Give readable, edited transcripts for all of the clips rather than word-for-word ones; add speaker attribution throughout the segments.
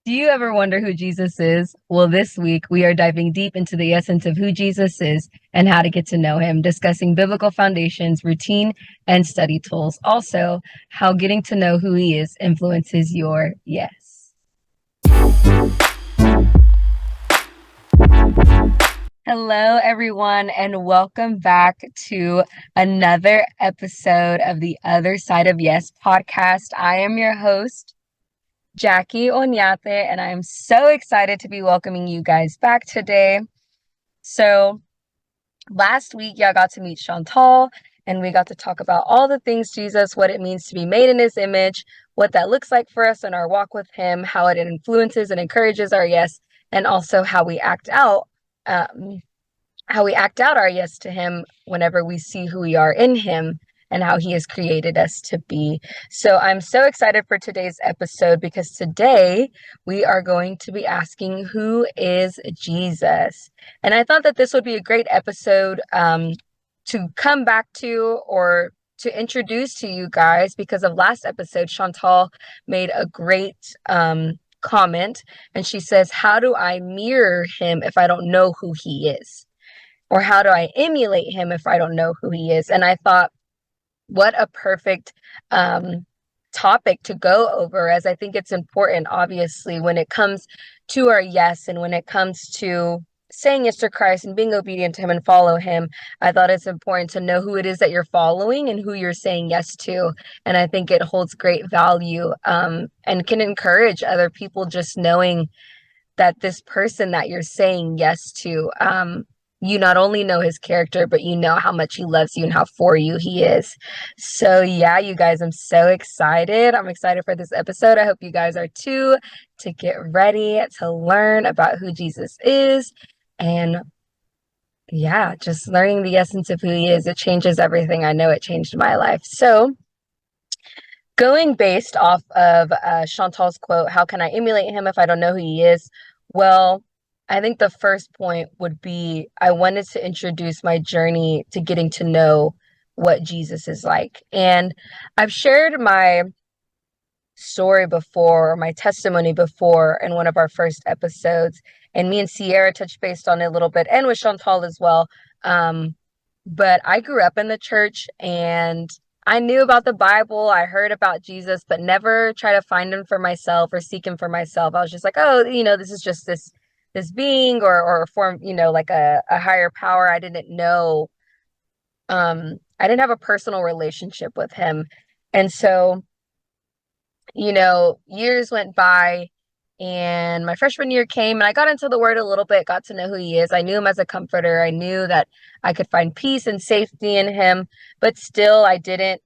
Speaker 1: Do you ever wonder who Jesus is? Well, this week we are diving deep into the essence of who Jesus is and how to get to know him, discussing biblical foundations, routine, and study tools. Also, how getting to know who he is influences your yes. Hello, everyone, and welcome back to another episode of the Other Side of Yes podcast. I am your host, Jackie Onyate, and I'm so excited to be welcoming you guys back today. So, last week, y'all got to meet Chantal, and we got to talk about all the things Jesus, what it means to be made in his image, what that looks like for us in our walk with him, how it influences and encourages our yes, and also um, how we act out our yes to him whenever we see who we are in him and how he has created us to be. So I'm so excited for today's episode because today we are going to be asking, who is Jesus? And I thought that this would be a great episode to come back to, or to introduce to you guys, because of last episode, Chantal made a great comment, and she says, how do I mirror him if I don't know who he is? Or how do I emulate him if I don't know who he is? And I thought, what a perfect topic to go over, as I think it's important, obviously, when it comes to our yes, and when it comes to saying yes to Christ and being obedient to him and follow him. I thought it's important to know who it is that you're following and who you're saying yes to. And I think it holds great value and can encourage other people, just knowing that this person that you're saying yes to, you not only know his character, but you know how much he loves you and how for you he is. So yeah, you guys, I'm so excited. I'm excited for this episode. I hope you guys are too, to get ready to learn about who Jesus is. And yeah, just learning the essence of who he is. It changes everything. I know it changed my life. So going based off of Chantal's quote, how can I emulate him if I don't know who he is? Well, I think the first point would be, I wanted to introduce my journey to getting to know what Jesus is like. And I've shared my story before, my testimony before, in one of our first episodes. And me and Sierra touched based on it a little bit, and with Chantal as well. But I grew up in the church, and I knew about the Bible. I heard about Jesus, but never try to find him for myself or seek him for myself. I was just like, oh, this is just this being, or a form, like a higher power. I didn't know. I didn't have a personal relationship with him. And so, years went by, and my freshman year came, and I got into the word a little bit, got to know who he is. I knew him as a comforter. I knew that I could find peace and safety in him, but still I didn't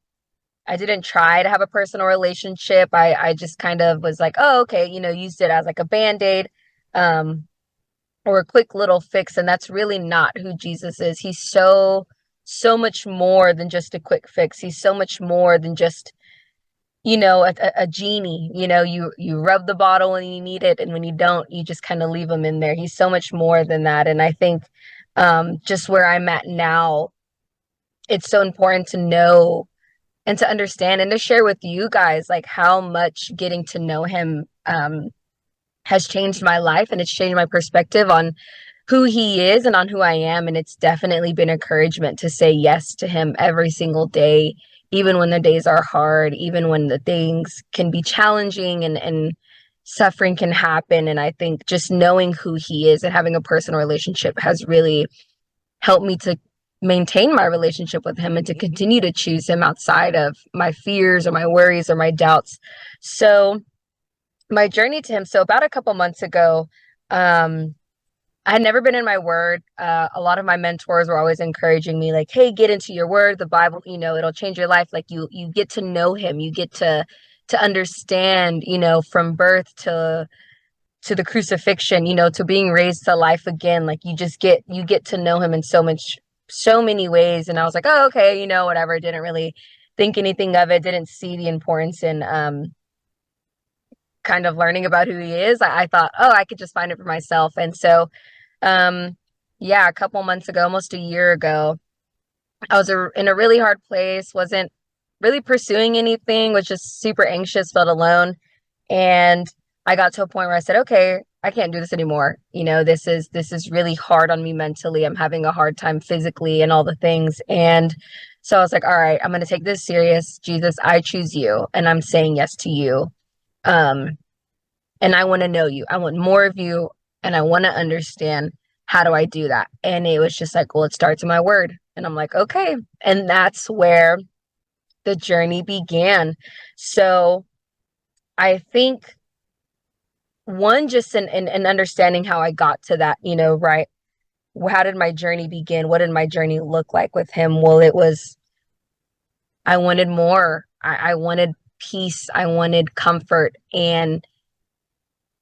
Speaker 1: try to have a personal relationship. I just kind of was like, oh, okay, used it as like a band-aid, or a quick little fix. And that's really not who Jesus is. He's so much more than just a quick fix. He's so much more than just a genie. You rub the bottle when you need it, and when you don't, you just kind of leave him in there. He's so much more than that. And I think just where I'm at now, it's so important to know and to understand and to share with you guys, like, how much getting to know him has changed my life, and it's changed my perspective on who he is and on who I am. And it's definitely been encouragement to say yes to him every single day, even when the days are hard, even when the things can be challenging, and suffering can happen. And I think just knowing who he is and having a personal relationship has really helped me to maintain my relationship with him and to continue to choose him outside of my fears or my worries or my doubts. So my journey to him, so about a couple months ago, I had never been in my word. A lot of my mentors were always encouraging me, like, hey, get into your word, the Bible, it'll change your life. Like, you get to know him, you get to understand, from birth to the crucifixion, to being raised to life again. Like, you get to know him in so many ways. And I was like, oh, okay, whatever. Didn't really think anything of it, didn't see the importance in kind of learning about who he is. I thought, oh, I could just find it for myself. And so yeah, a couple months ago, almost a year ago, I was in a really hard place, wasn't really pursuing anything, was just super anxious, felt alone. And I got to a point where I said, okay, I can't do this anymore. This is really hard on me mentally. I'm having a hard time physically and all the things. And so I was like, all right, I'm going to take this serious. Jesus, I choose you and I'm saying yes to you. Um, and I want to know you. I want more of you and I want to understand, how do I do that? And it was just like, well, it starts in my word. And I'm like, okay. And that's where the journey began. So I think one, just in understanding how I got to that, right? How did my journey begin? What did my journey look like with him? Well, it was, I wanted more. I wanted peace. I wanted comfort. And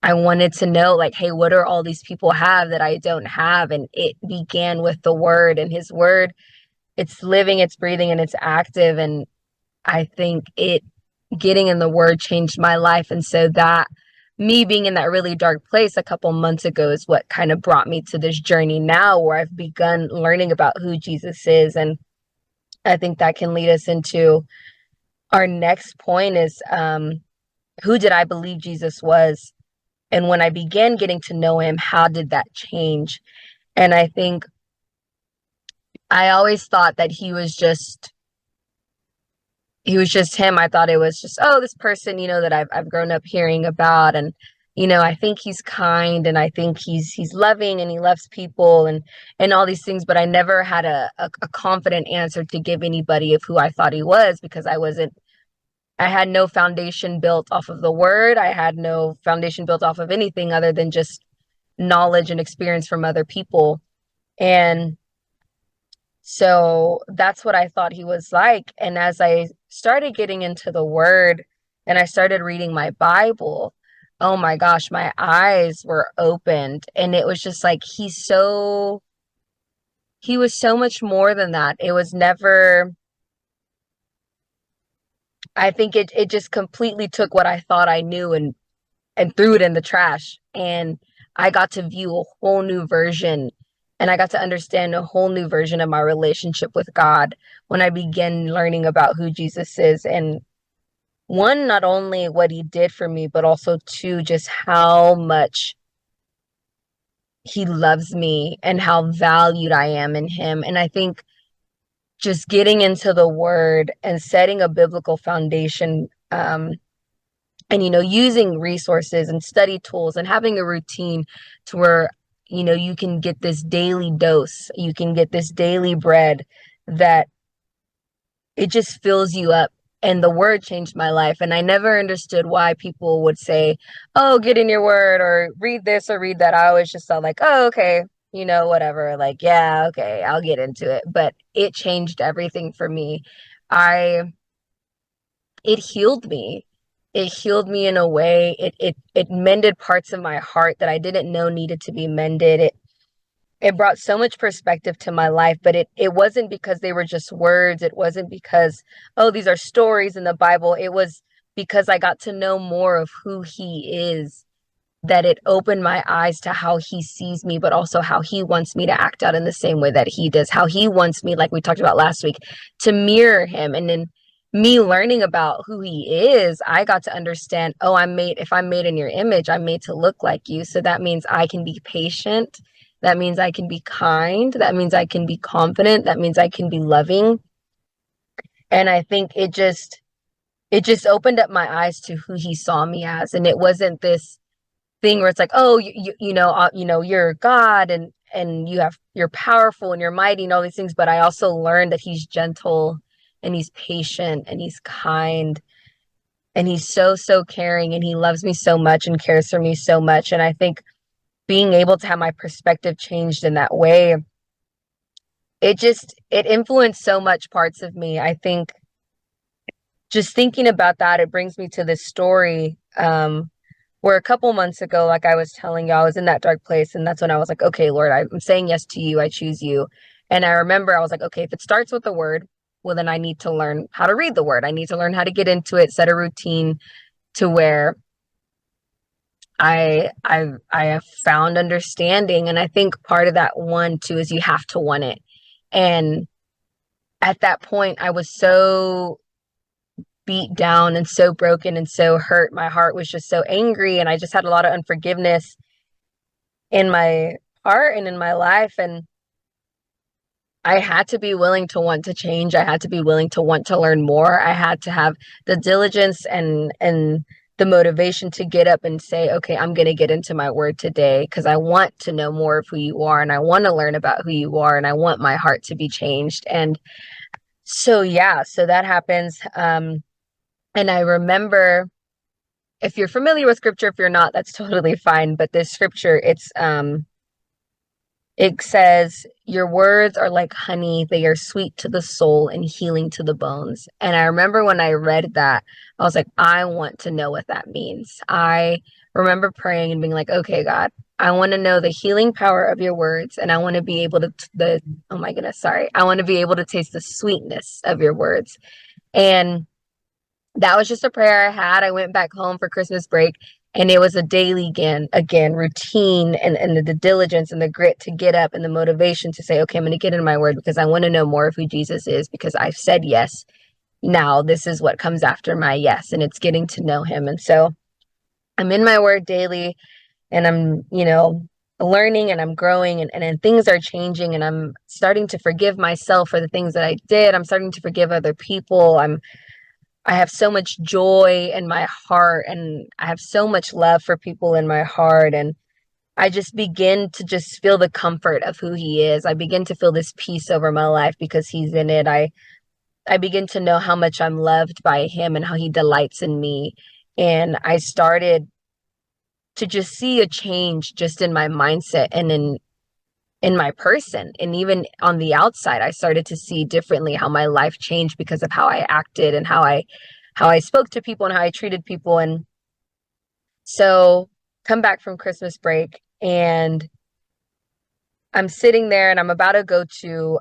Speaker 1: I wanted to know, like, hey, what do all these people have that I don't have? And it began with the word, and his word, it's living, it's breathing, and it's active. And I think getting in the word changed my life. And so that, me being in that really dark place a couple months ago, is what kind of brought me to this journey now where I've begun learning about who Jesus is. And I think that can lead us into our next point is, who did I believe Jesus was? And when I began getting to know him, how did that change? And I think I always thought that he was just him. I thought it was just, oh, this person, that I've grown up hearing about. And, I think he's kind, and I think he's loving, and he loves people, and all these things. But I never had a confident answer to give anybody of who I thought he was, because I had no foundation built off of the word. I had no foundation built off of anything other than just knowledge and experience from other people. And so that's what I thought he was like. And as I started getting into the word and I started reading my Bible, oh my gosh, my eyes were opened. And it was just like, he was so much more than that. It was never, I think it just completely took what I thought I knew and threw it in the trash. And I got to view a whole new version, and I got to understand a whole new version of my relationship with God when I began learning about who Jesus is. And one, not only what he did for me, but also two, just how much he loves me and how valued I am in him. And I think just getting into the word and setting a biblical foundation, and using resources and study tools and having a routine to where you can get this daily dose, you can get this daily bread that it just fills you up. And the word changed my life, and I never understood why people would say, oh, get in your word or read this or read that. I always just felt like, oh, okay, whatever, like, yeah, okay, I'll get into it. But it changed everything for me. I it healed me. It healed me in a way. It mended parts of my heart that I didn't know needed to be mended. It brought so much perspective to my life, but it wasn't because they were just words. It wasn't because, oh, these are stories in the Bible. It was because I got to know more of who he is, that it opened my eyes to how he sees me, but also how he wants me to act out in the same way that he does, how he wants me, like we talked about last week, to mirror him. And then me learning about who he is, I got to understand, oh, if I'm made in your image, I'm made to look like you. So that means I can be patient. That means I can be kind. That means I can be confident. That means I can be loving. And I think it just opened up my eyes to who he saw me as. And it wasn't this thing where it's like, oh, you're God, and you're powerful and you're mighty and all these things. But I also learned that he's gentle and he's patient and he's kind and he's so caring, and he loves me so much and cares for me so much. And I think being able to have my perspective changed in that way, it influenced so much parts of me. I think just thinking about that, it brings me to this story, where a couple months ago, like I was telling you, I was in that dark place. And that's when I was like, okay, Lord, I'm saying yes to you. I choose you. And I remember I was like, okay, if it starts with the word, well, then I need to learn how to read the word. I need to learn how to get into it, set a routine to where I have found understanding. And I think part of that one too is you have to want it. And at that point, I was so beat down and so broken and so hurt. My heart was just so angry, and I just had a lot of unforgiveness in my heart and in my life. And I had to be willing to want to change. I had to be willing to want to learn more. I had to have the diligence and the motivation to get up and say, okay, I'm going to get into my word today because I want to know more of who you are, and I want to learn about who you are, and I want my heart to be changed. And so, yeah, so that happens. And I remember, if you're familiar with scripture, if you're not, that's totally fine. But this scripture, it says, your words are like honey. They are sweet to the soul and healing to the bones. And I remember when I read that, I was like, I want to know what that means. I remember praying and being like, okay, God, I want to know the healing power of your words. And I want to be able to, oh my goodness, sorry. I want to be able to taste the sweetness of your words. And that was just a prayer I had. I went back home for Christmas break, and it was a daily again routine, and the diligence and the grit to get up and the motivation to say, okay, I'm going to get in my word because I want to know more of who Jesus is, because I've said yes. Now this is what comes after my yes, and it's getting to know him. And so I'm in my word daily, and I'm, learning, and I'm growing, and things are changing, and I'm starting to forgive myself for the things that I did. I'm starting to forgive other people. I have so much joy in my heart, and I have so much love for people in my heart. And I just begin to just feel the comfort of who he is. I begin to feel this peace over my life because he's in it. I begin to know how much I'm loved by him and how he delights in me. And I started to just see a change just in my mindset and in my person. And even on the outside, I started to see differently how my life changed because of how I acted and how I spoke to people and how I treated people. And so come back from Christmas break, and I'm sitting there, and I'm about to go to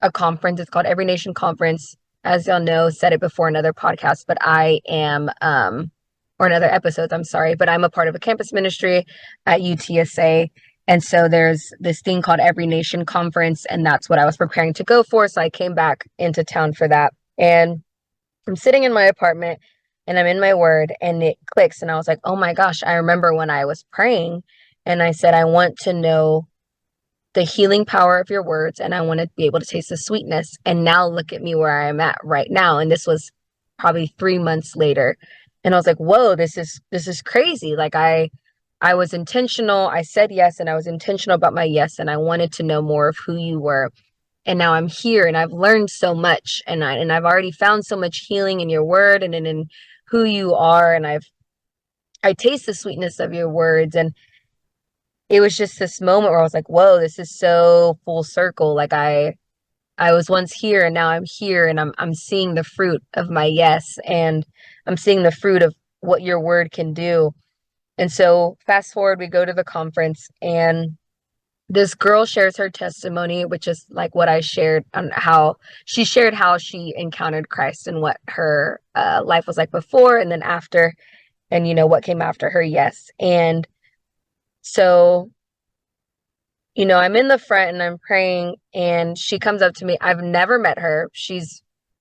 Speaker 1: a conference. It's called Every Nation Conference. As y'all know, said it before in other podcasts, but I am or in other episodes, I'm sorry, but I'm a part of a campus ministry at UTSA. And so there's this thing called Every Nation Conference, and that's what I was preparing to go for. So I came back into town for that. And I'm sitting in my apartment, and I'm in my word, and it clicks. And I was like, oh my gosh, I remember when I was praying and I said, I want to know the healing power of your words, and I want to be able to taste the sweetness. And now look at me where I am at right now. And this was probably 3 months later. And I was like, whoa, this is crazy. Like I was intentional. I said yes, and I was intentional about my yes, and I wanted to know more of who you were. And now I'm here, and I've learned so much, and I've already found so much healing in your word and in who you are. And I taste the sweetness of your words. And it was just this moment where I was like, whoa, this is so full circle. Like I was once here, and now I'm here, and I'm seeing the fruit of my yes, and I'm seeing the fruit of what your word can do. And so fast forward, we go to the conference, and this girl shares her testimony, which is like what I shared, on how she shared how she encountered Christ and what her life was like before and then after, and what came after her yes. And so I'm in the front, and I'm praying, and she comes up to me. I've never met her.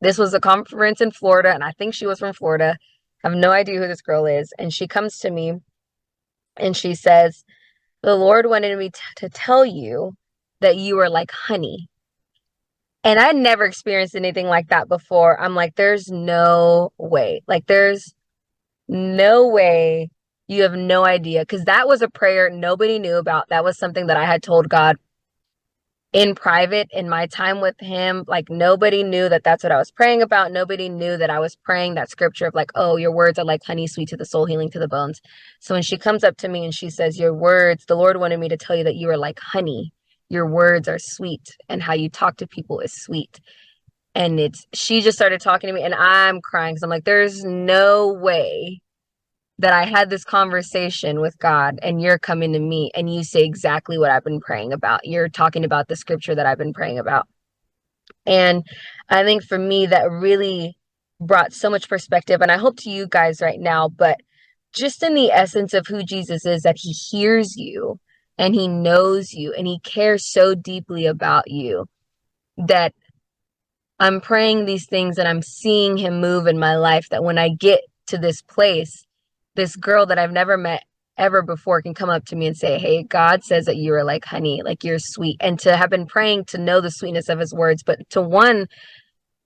Speaker 1: This was a conference in Florida, and I think she was from Florida. I have no idea who this girl is. And she comes to me, and she says, the Lord wanted me to tell you that you are like honey. And I'd never experienced anything like that before. I'm like, there's no way. Like, there's no way. You have no idea. Because that was a prayer nobody knew about. That was something that I had told God in private in my time with him. Like, nobody knew that that's what I was praying about. Nobody knew that I was praying that scripture of like, oh, your words are like honey, sweet to the soul, healing to the bones. So when she comes up to me and she says, your words, the Lord wanted me to tell you that you are like honey. Your words are sweet, and how you talk to people is sweet. And she just started talking to me, and I'm crying because I'm like, there's no way that I had this conversation with God, and you're coming to me and you say exactly what I've been praying about. You're talking about the scripture that I've been praying about. And I think for me, that really brought so much perspective. And I hope to you guys right now, but just in the essence of who Jesus is, that he hears you and he knows you and he cares so deeply about you, that I'm praying these things and I'm seeing him move in my life, that when I get to this place, this girl that I've never met ever before can come up to me and say, "Hey, God says that you are like honey, like you're sweet." And to have been praying to know the sweetness of his words, but to one,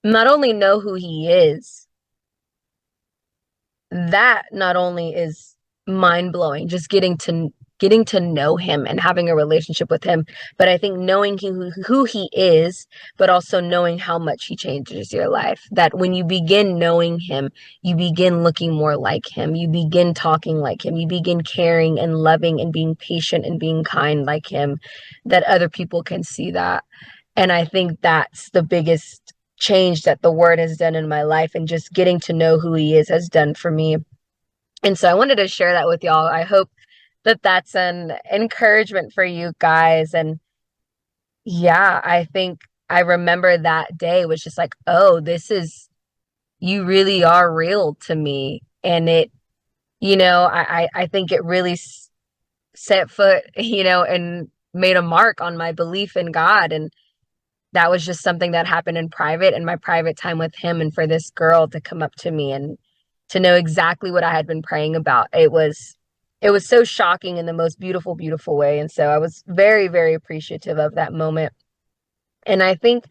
Speaker 1: not only know who he is, that not only is mind blowing, just getting to know him and having a relationship with him, but I think knowing who he is, but also knowing how much he changes your life. That when you begin knowing him, you begin looking more like him, you begin talking like him, you begin caring and loving and being patient and being kind like him, that other people can see that. And I think that's the biggest change that the word has done in my life, and just getting to know who he is has done for me. And so I wanted to share that with y'all. I hope that that's an encouragement for you guys. And yeah, I think I remember that day was just like, oh, this is, you really are real to me. And it, I think it really set foot, and made a mark on my belief in God. And that was just something that happened in private, in my private time with him. And for this girl to come up to me and to know exactly what I had been praying about, it was so shocking in the most beautiful, beautiful way. And so I was very, very appreciative of that moment. And I think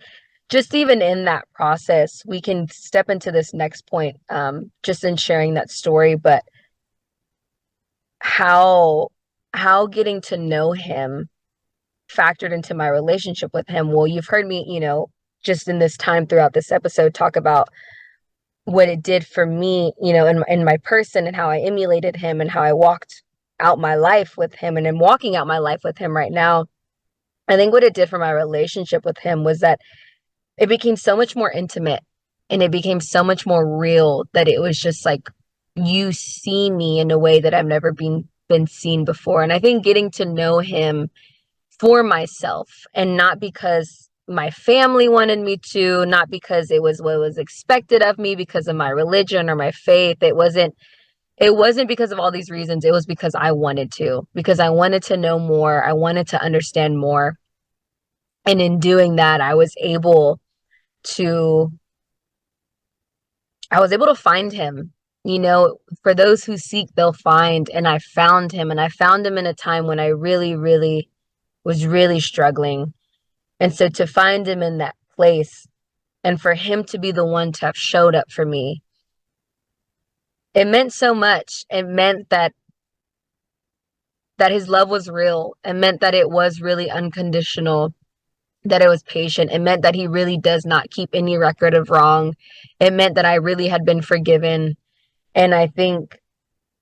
Speaker 1: just even in that process, we can step into this next point, just in sharing that story, but how getting to know him factored into my relationship with him. Well, you've heard me, just in this time throughout this episode, talk about what it did for me, in my person, and how I emulated him and how I walked out my life with him, and am walking out my life with him right now. I think what it did for my relationship with him was that it became so much more intimate, and it became so much more real, that it was just like, you see me in a way that I've never been seen before. And I think getting to know him for myself, and not because my family wanted me to, not because it was what was expected of me because of my religion or my faith. It wasn't because of all these reasons. It was because I wanted to, because I wanted to know more. I wanted to understand more. And in doing that, to I was able to find him. For those who seek, they'll find. And I found him, and I found him in a time when I really, really was really struggling. And so to find him in that place, and for him to be the one to have showed up for me, it meant so much. It meant that his love was real. It meant that it was really unconditional, that it was patient. It meant that he really does not keep any record of wrong. It meant that I really had been forgiven. And I think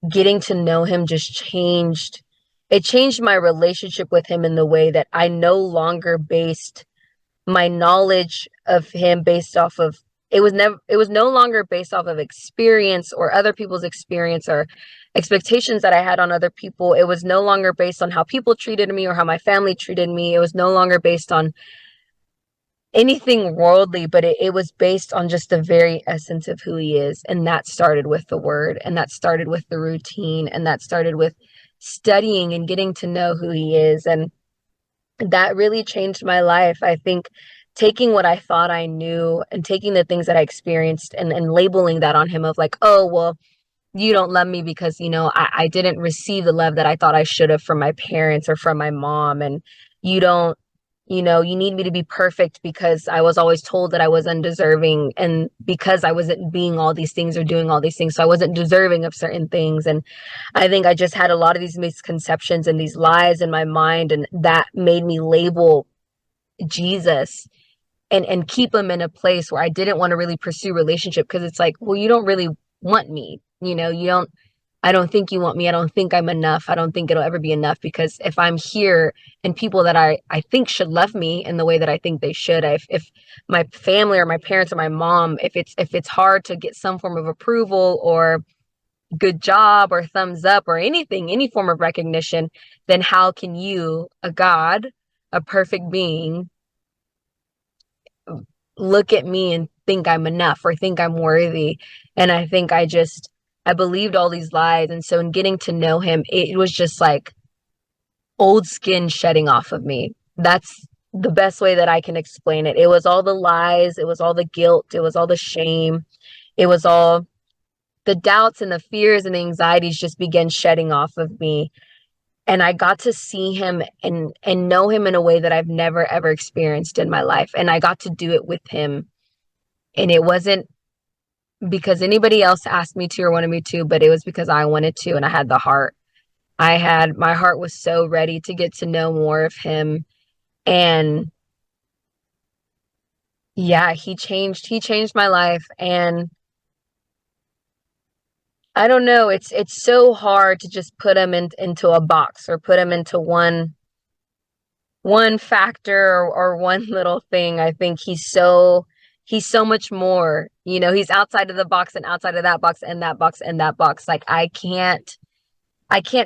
Speaker 1: getting to know him just changed my relationship with him in the way that I no longer based my knowledge of him based off of, it was no longer based off of experience or other people's experience or expectations that I had on other people. It was no longer based on how people treated me or how my family treated me. It was no longer based on anything worldly, but it was based on just the very essence of who he is. And that started with the word, and that started with the routine, and that started with studying and getting to know who he is. And that really changed my life. I think taking what I thought I knew and taking the things that I experienced, and labeling that on him of like, oh, well, you don't love me because, I didn't receive the love that I thought I should have from my parents or from my mom. And you don't, you need me to be perfect because I was always told that I was undeserving. And because I wasn't being all these things or doing all these things, so I wasn't deserving of certain things. And I think I just had a lot of these misconceptions and these lies in my mind. And that made me label Jesus and keep him in a place where I didn't want to really pursue relationship, because it's like, well, you don't really want me. I don't think you want me. I don't think I'm enough. I don't think it'll ever be enough, because if I'm here and people that I think should love me in the way that I think they should, if my family or my parents or my mom, if it's hard to get some form of approval or good job or thumbs up or anything, any form of recognition, then how can you, a God, a perfect being, look at me and think I'm enough or think I'm worthy? And I think I believed all these lies. And so in getting to know him, it was just like old skin shedding off of me. the best way that I can explain it. It was all the lies, it was all the guilt, it was all the shame, it was all the doubts and the fears and the anxieties just began shedding off of me. And I got to see him and know him in a way that I've never ever experienced in my life. And I got to do it with him. And it wasn't because anybody else asked me to or wanted me to, but it was because I wanted to and I had the heart. My heart was so ready to get to know more of him. And yeah, he changed my life. And I don't know, it's so hard to just put him into a box or put him into one factor or one little thing. I think he's so much more. You know, he's outside of the box and outside of that box and that box and that box. Like I can't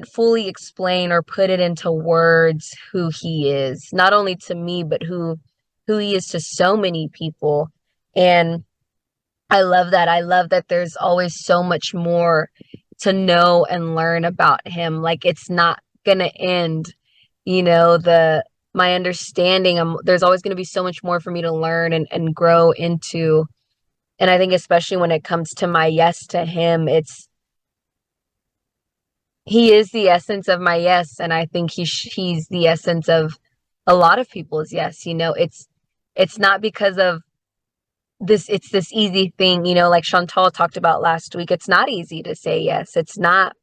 Speaker 1: fully explain or put it into words who he is, not only to me, but who he is to so many people. And I love that. I love that there's always so much more to know and learn about him. Like it's not gonna end, the my understanding. There's always gonna be so much more for me to learn and grow into. And I think especially when it comes to my yes to him, he is the essence of my yes, and I think he's the essence of a lot of people's yes. It's not because of this, it's this easy thing, like Chantal talked about last week. It's not easy to say yes. It's not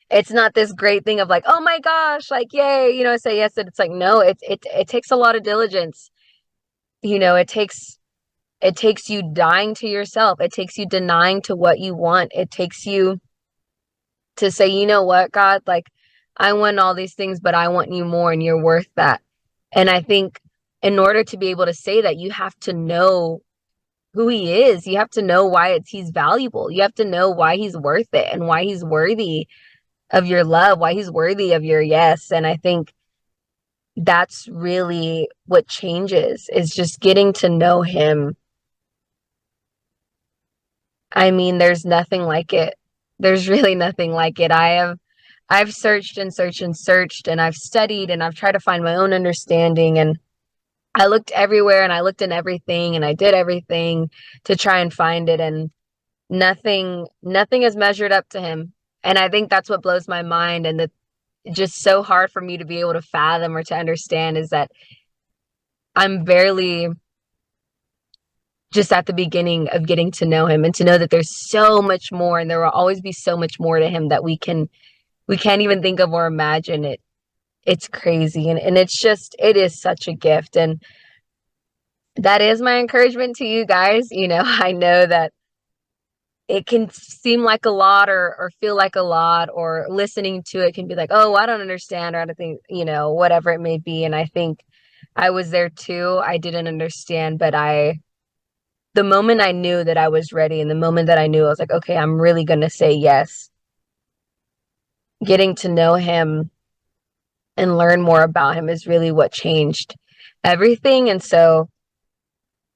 Speaker 1: this great thing of like, oh my gosh, like yay, say yes. And it's like, no, it takes a lot of diligence. It takes you dying to yourself. It takes you denying to what you want. It takes you to say, you know what, God, like I want all these things, but I want you more and you're worth that. And I think in order to be able to say that, you have to know who he is. You have to know why he's valuable. You have to know why he's worth it and why he's worthy of your love, why he's worthy of your yes. And I think that's really what changes, is just getting to know him. I mean, there's nothing like it. There's really nothing like it. I've searched and searched and searched, and I've studied and I've tried to find my own understanding, and I looked everywhere and I looked in everything and I did everything to try and find it, and nothing has measured up to him. And I think that's what blows my mind, and that just so hard for me to be able to fathom or to understand, is that I'm barely just at the beginning of getting to know him, and to know that there's so much more and there will always be so much more to him that we can't even think of or imagine it. It's crazy. And it is such a gift. And that is my encouragement to you guys. I know that it can seem like a lot, or feel like a lot, or listening to it can be like, oh, I don't understand, or I don't think, whatever it may be. And I think I was there too. I didn't understand, but the moment I knew that I was ready, and the moment that I knew I was like, okay, I'm really going to say yes, getting to know him and learn more about him is really what changed everything. And so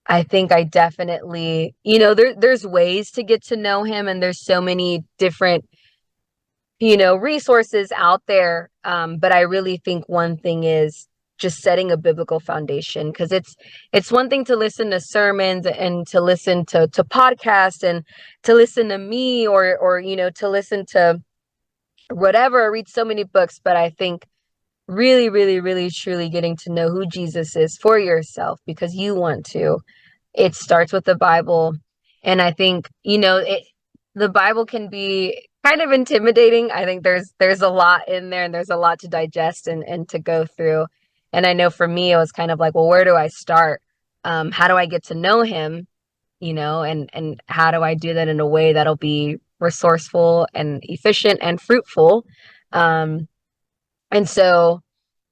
Speaker 1: I think I definitely, there's ways to get to know him, and there's so many different, resources out there. But I really think one thing is just setting a biblical foundation, because it's one thing to listen to sermons and to listen to podcasts and to listen to me, or to listen to whatever, read so many books. But I think really, really, really, truly getting to know who Jesus is for yourself, because you want to. It starts with the Bible. And I think, the Bible can be kind of intimidating. I think there's a lot in there, and there's a lot to digest and to go through. And I know for me, it was kind of like, well, where do I start? How do I get to know him? And how do I do that in a way that'll be resourceful and efficient and fruitful? And so,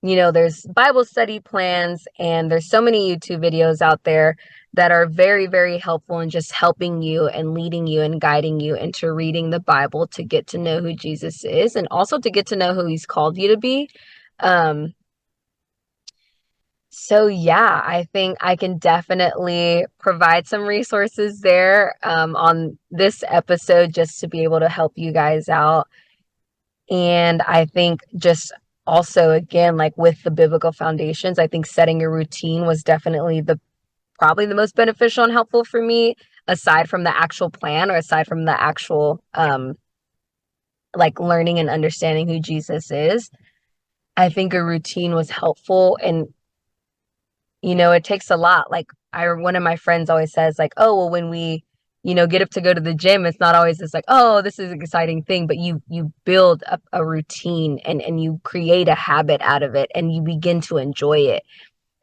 Speaker 1: there's Bible study plans, and there's so many YouTube videos out there that are very, very helpful in just helping you and leading you and guiding you into reading the Bible to get to know who Jesus is, and also to get to know who he's called you to be. So yeah, I think I can definitely provide some resources there on this episode, just to be able to help you guys out. And I think just also, again, like with the biblical foundations, I think setting a routine was definitely probably the most beneficial and helpful for me, aside from the actual plan or aside from the actual like learning and understanding who Jesus is. I think a routine was helpful, and it takes a lot. Like one of my friends always says, like, oh, well, when we, get up to go to the gym, it's not always this like, oh, this is an exciting thing, but you build up a routine, and you create a habit out of it, and you begin to enjoy it.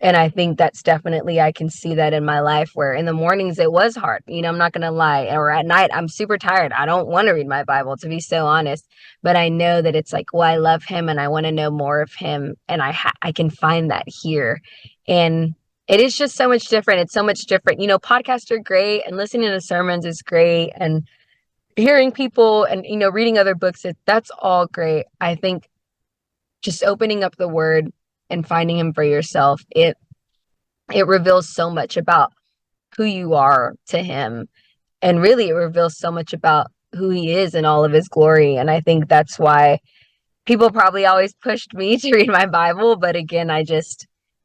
Speaker 1: And I think that's definitely, I can see that in my life, where in the mornings it was hard. I'm not going to lie. Or at night, I'm super tired. I don't want to read my Bible, to be so honest. But I know that it's like, well, I love him and I want to know more of him. And I can find that here. And it is just so much different. It's so much different. Podcasts are great, and listening to sermons is great. And hearing people and, reading other books, that's all great. I think just opening up the word and finding him for yourself, it reveals so much about who you are to him, and really it reveals so much about who he is in all of his glory. And I think that's why people probably always pushed me to read my Bible, but again,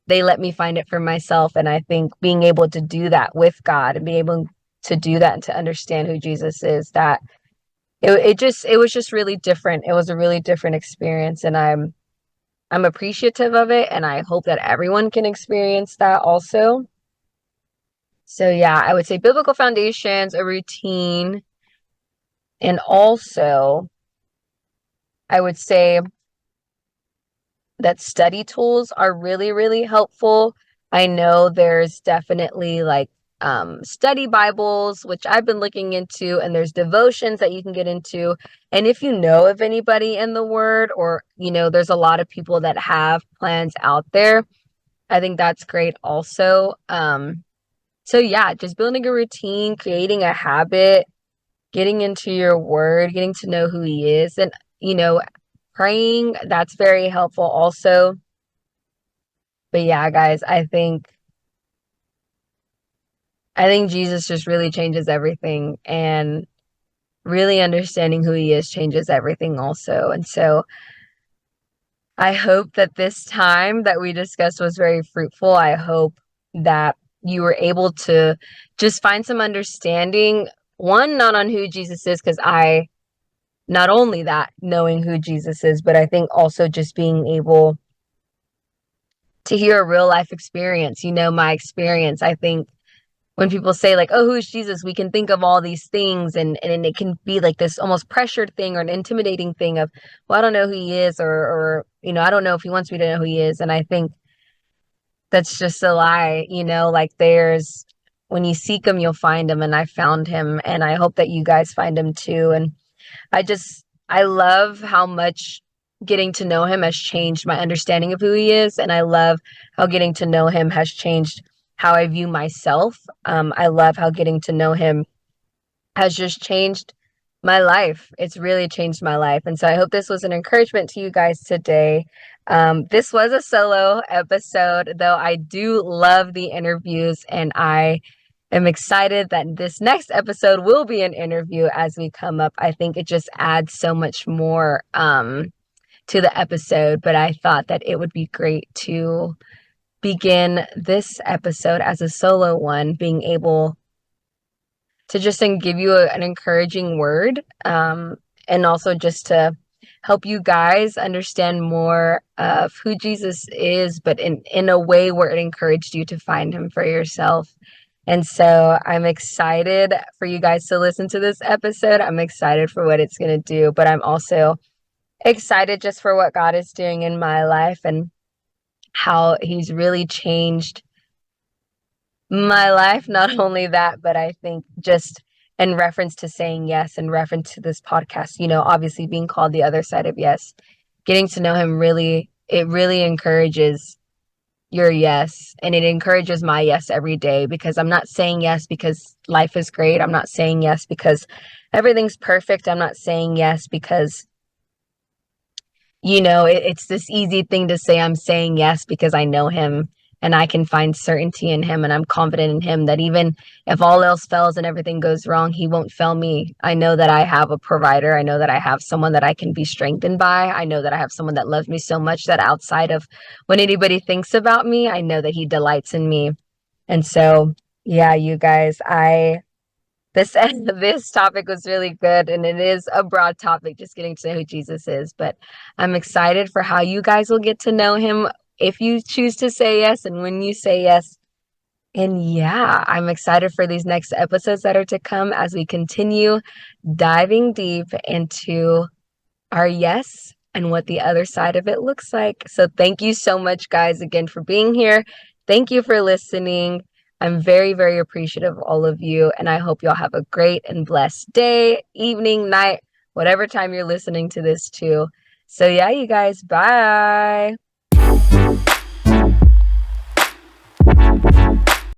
Speaker 1: they let me find it for myself. And I think being able to do that with God and being able to do that and to understand who Jesus is, that it was just really different. It was a really different experience, and I'm appreciative of it, and I hope that everyone can experience that also. So yeah, I would say biblical foundations, a routine, and also I would say that study tools are really, really helpful. I know there's definitely like study Bibles, which I've been looking into, and there's devotions that you can get into. And if you know of anybody in the Word, or, there's a lot of people that have plans out there, I think that's great also. So yeah, just building a routine, creating a habit, getting into your word, getting to know who he is, and, praying, that's very helpful also. But yeah, guys, I think Jesus just really changes everything, and really understanding who he is changes everything also. And so I hope that this time that we discussed was very fruitful. I hope that you were able to just find some understanding, one, not on who Jesus is, because not only that, knowing who Jesus is, but I think also just being able to hear a real life experience, my experience. I think when people say like, oh, who's Jesus? We can think of all these things, and it can be like this almost pressured thing or an intimidating thing of, well, I don't know who he is, or I don't know if he wants me to know who he is. And I think that's just a lie, like when you seek him, you'll find him. And I found him, and I hope that you guys find him too. And I love how much getting to know him has changed my understanding of who he is. And I love how getting to know him has changed how I view myself. I love how getting to know him has just changed my life. It's really changed my life. And so I hope this was an encouragement to you guys today. This was a solo episode, though I do love the interviews, and I am excited that this next episode will be an interview as we come up. I think it just adds so much more to the episode, but I thought that it would be great to begin this episode as a solo one, being able to just give you an encouraging word, and also just to help you guys understand more of who Jesus is, but in a way where it encouraged you to find him for yourself. And so I'm excited for you guys to listen to this episode. I'm excited for what it's going to do, but I'm also excited just for what God is doing in my life, and how he's really changed my life. Not only that, but I think just in reference to saying yes, in reference to this podcast, obviously being called the other side of yes, getting to know him it really encourages your yes, and it encourages my yes every day, because I'm not saying yes because life is great. I'm not saying yes because everything's perfect. I'm not saying yes because it's this easy thing to say. I'm saying yes because I know him, and I can find certainty in him, and I'm confident in him that even if all else fails and everything goes wrong, he won't fail me. I know that I have a provider. I know that I have someone that I can be strengthened by. I know that I have someone that loves me so much that outside of when anybody thinks about me, I know that he delights in me. And so, yeah, you guys, this this topic was really good, and it is a broad topic, just getting to know who Jesus is. But I'm excited for how you guys will get to know him if you choose to say yes and when you say yes. And yeah, I'm excited for these next episodes that are to come as we continue diving deep into our yes and what the other side of it looks like. So thank you so much, guys, again for being here. Thank you for listening. I'm very, very appreciative of all of you. And I hope y'all have a great and blessed day, evening, night, whatever time you're listening to this too. So yeah, you guys, bye.